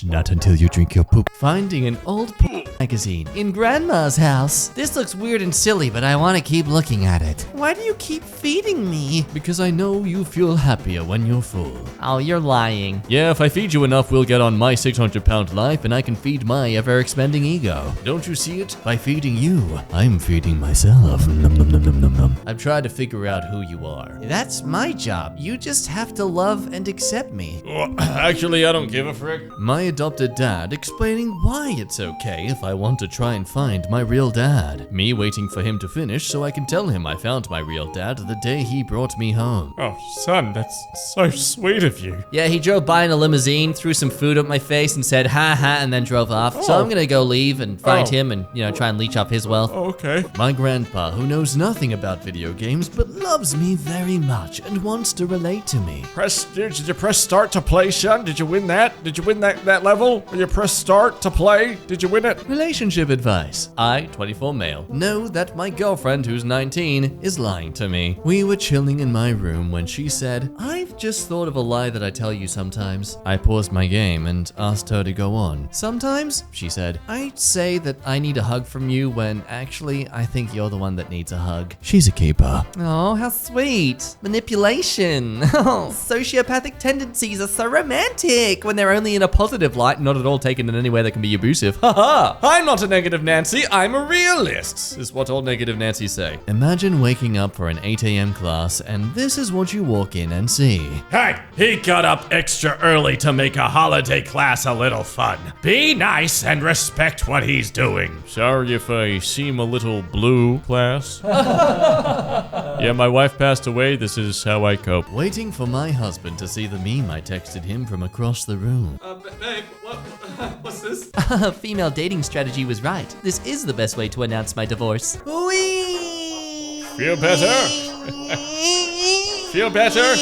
Not until you drink your poop. Finding an old poop magazine in Grandma's house. This looks weird and silly, but I want to keep looking at it. Why do you keep feeding me? Because I know you feel happier when you're full. Oh, you're lying. Yeah, if I feed you enough, we'll get on my 600-pound life and I can feed my ever-expanding ego. Don't you see it? By feeding you, I'm feeding myself. Nom, nom, nom, nom, nom, nom. I'm trying to figure out who you are. That's my job. You just have to love and accept me. Actually, I don't give a frick. My adopted dad explaining why it's okay if I want to try and find my real dad. Me waiting for him to finish so I can tell him I found my real dad the day he brought me home. Oh, son, that's so sweet of you. Yeah, he drove by in a limousine, threw some food at my face and said, ha ha, and then drove off. So I'm gonna go leave and find him and, try and leech off his wealth. Okay. My grandpa, who knows nothing about video games but loves me very much and wants to relate to me. Did you press start to play, son? Did you win that? Did you win that level? Will you press start to play? Did you win it? Relationship advice. I, 24 male, know that my girlfriend, who's 19, is lying to me. We were chilling in my room when she said, "I've just thought of a lie that I tell you sometimes." I paused my game and asked her to go on. "Sometimes," she said, "I say that I need a hug from you when actually I think you're the one that needs a hug." She's a keeper. Oh, how sweet. Manipulation. Oh, sociopathic tendencies are so romantic when they're only in a positive light, not at all taken in any way that can be abusive. Haha! I'm not a negative Nancy, I'm a realist, is what all negative Nancys say. Imagine waking up for an 8 a.m. class and this is what you walk in and see. Hey, he got up extra early to make a holiday class a little fun. Be nice and respect what he's doing. Sorry if I seem a little blue, class. Yeah, my wife passed away. This is how I cope. Waiting for my husband to see the meme I texted him from across the room. Babe, what's this? Female dating strategy was right. This is the best way to announce my divorce. Whee! Feel better? Feel better?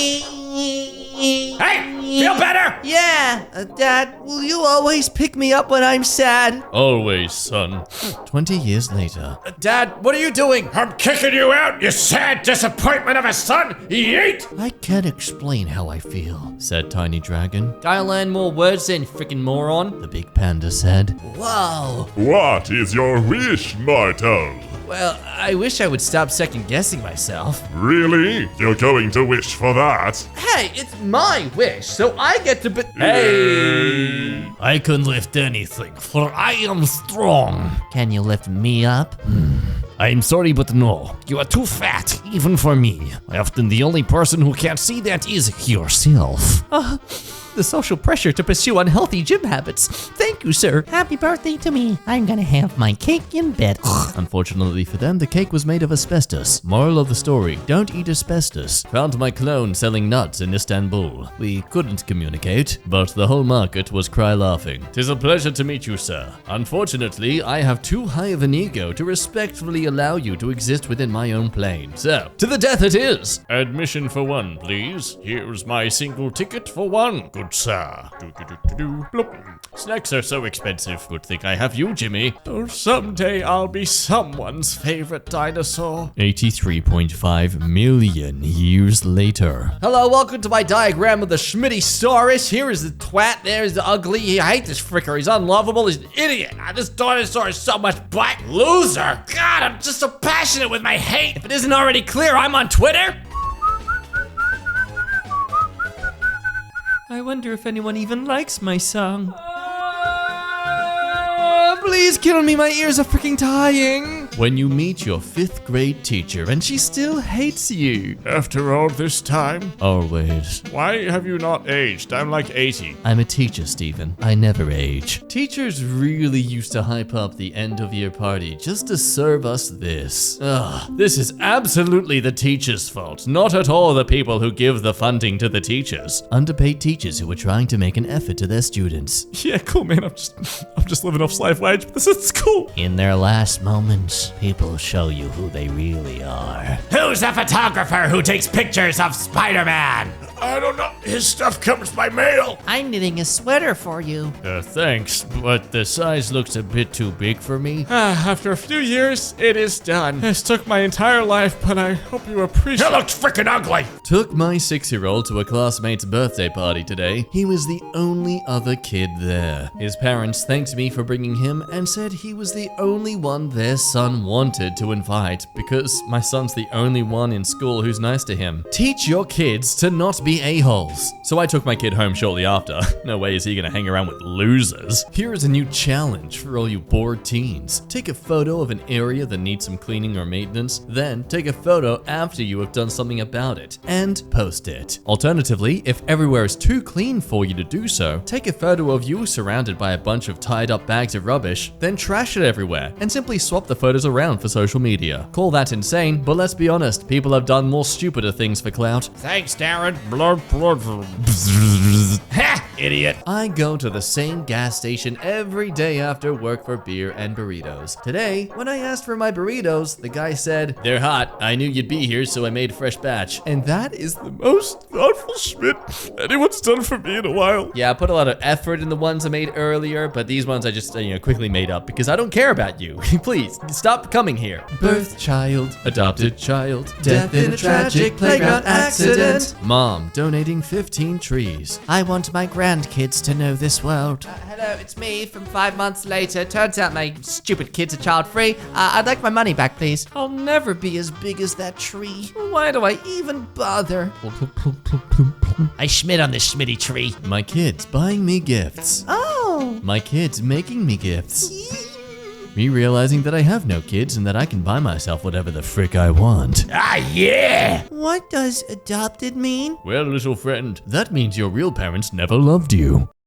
Hey, feel better? Yeah, Dad, will you always pick me up when I'm sad? Always, son. 20 years later. Dad, what are you doing? I'm kicking you out, you sad disappointment of a son. Yeet! I can't explain how I feel, said Tiny Dragon. Gotta learn more words then, frickin' moron. The big panda said. Whoa. What is your wish, mortal? Well, I wish I would stop second guessing myself. Really? You're going to wish for that? Hey, it's my wish, so I get to be- Hey! I can lift anything, for I am strong. Can you lift me up? I'm sorry, but no. You are too fat, even for me. Often the only person who can't see that is yourself. the social pressure to pursue unhealthy gym habits. Thank you, sir. Happy birthday to me. I'm gonna have my cake in bed. Unfortunately for them, the cake was made of asbestos. Moral of the story, don't eat asbestos. Found my clone selling nuts in Istanbul. We couldn't communicate, but the whole market was cry laughing. 'Tis a pleasure to meet you, sir. Unfortunately, I have too high of an ego to respectfully allow you to exist within my own plane. So, to the death it is! Admission for one, please. Here's my single ticket for one, good sir. Bloop. Snacks are so expensive. Good thing I have you, Jimmy. Oh, someday I'll be someone's favorite dinosaur. 83.5 million years later. Hello, welcome to my diagram of the Schmitty-saurus. Here is the twat, there's the ugly. I hate this fricker, he's unlovable, he's an idiot. This dinosaur is so much butt. Loser. God, I'm just so passionate with my hate. If it isn't already clear, I'm on Twitter. I wonder if anyone even likes my song. Please kill me, my ears are freaking dying. When you meet your 5th grade teacher and she still hates you. After all this time, Always. why have you not aged? I'm like 80. I'm a teacher, Stephen. I never age. Teachers really used to hype up the end of year party just to serve us this. Ugh, this is absolutely the teachers' fault, not at all the people who give the funding to the teachers. Underpaid teachers who are trying to make an effort to their students. Yeah, cool, man. I'm just living off slave wage, but this is cool. In their last moments, people show you who they really are. Who's the photographer who takes pictures of Spider-Man? I don't know. His stuff comes by mail. I'm knitting a sweater for you. Thanks, but the size looks a bit too big for me. After a few years, it is done. This took my entire life, but I hope you appreciate it. It looks freaking ugly. Took my 6-year-old to a classmate's birthday party today. He was the only other kid there. His parents thanked me for bringing him and said he was the only one their son wanted to invite because my son's the only one in school who's nice to him. Teach your kids to not be a-holes. So I took my kid home shortly after. No way is he gonna hang around with losers. Here is a new challenge for all you bored teens. Take a photo of an area that needs some cleaning or maintenance, then take a photo after you have done something about it, and post it. Alternatively, if everywhere is too clean for you to do so, take a photo of you surrounded by a bunch of tied up bags of rubbish, then trash it everywhere, and simply swap the photos around for social media. Call that insane, but let's be honest, people have done more stupider things for clout. Thanks, Darren. Blood. Ha! Idiot. I go to the same gas station every day after work for beer and burritos. Today, when I asked for my burritos, the guy said, "They're hot. I knew you'd be here, so I made a fresh batch." And that is the Most thoughtful Schmidt anyone's done for me in a while. Yeah, I put a lot of effort in the ones I made earlier, but these ones I just, quickly made up because I don't care about you. Please, stop coming here. Birth child, adopted child, death in a tragic playground accident. Mom donating 15 trees. I want my grandkids to know this world. Hello, it's me from 5 months later. Turns out my stupid kids are child free. I'd like my money back, please. I'll never be as big as that tree. Why do I even bother? I schmid on this schmitty tree. My kids buying me gifts. Oh! My kids making me gifts. Me realizing that I have no kids and that I can buy myself whatever the frick I want. Ah, yeah! What does adopted mean? Well, little friend, that means your real parents never loved you.